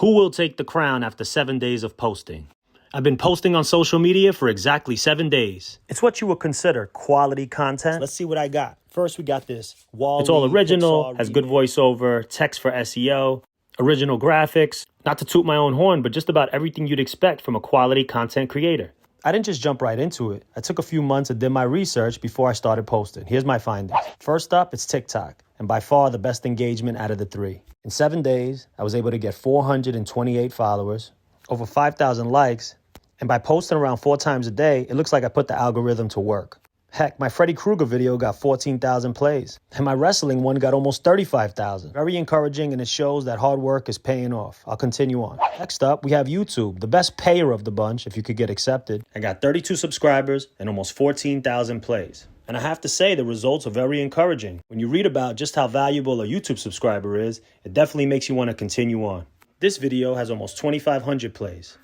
Who will take the crown after 7 days of posting? I've been posting on social media for exactly 7 days. It's what you would consider quality content. Let's see what I got. First, we got this Wall-E. It's all original, Pixar has good voiceover, text for SEO, original graphics. Not to toot my own horn, but just about everything you'd expect from a quality content creator. I didn't just jump right into it. I took a few months and did my research before I started posting. Here's my findings. First up, it's TikTok, and by far the best engagement out of the three. In 7 days, I was able to get 428 followers, over 5,000 likes, and by posting around 4 times a day, it looks like I put the algorithm to work. Heck, my Freddy Krueger video got 14,000 plays, and my wrestling one got almost 35,000. Very encouraging, and it shows that hard work is paying off. I'll continue on. Next up, we have YouTube, the best payer of the bunch, if you could get accepted. I got 32 subscribers and almost 14,000 plays. And I have to say, the results are very encouraging. When you read about just how valuable a YouTube subscriber is, it definitely makes you want to continue on. This video has almost 2,500 plays.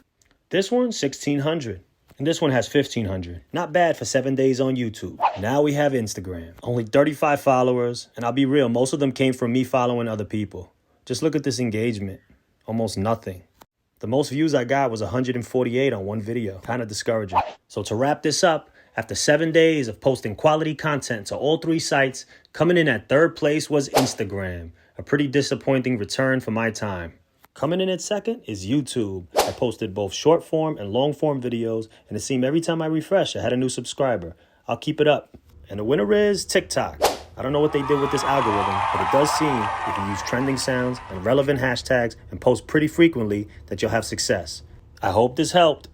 This one, 1,600. And this one has 1,500. Not bad for 7 days on YouTube. Now we have Instagram. Only 35 followers. And I'll be real, most of them came from me following other people. Just look at this engagement. Almost nothing. The most views I got was 148 on one video. Kind of discouraging. So to wrap this up, after 7 days of posting quality content to all 3 sites, coming in at 3rd place was Instagram. A pretty disappointing return for my time. Coming in at 2nd is YouTube. I posted both short form and long form videos, and it seemed every time I refresh, I had a new subscriber. I'll keep it up. And the winner is TikTok. I don't know what they did with this algorithm, but it does seem if you use trending sounds and relevant hashtags and post pretty frequently that you'll have success. I hope this helped.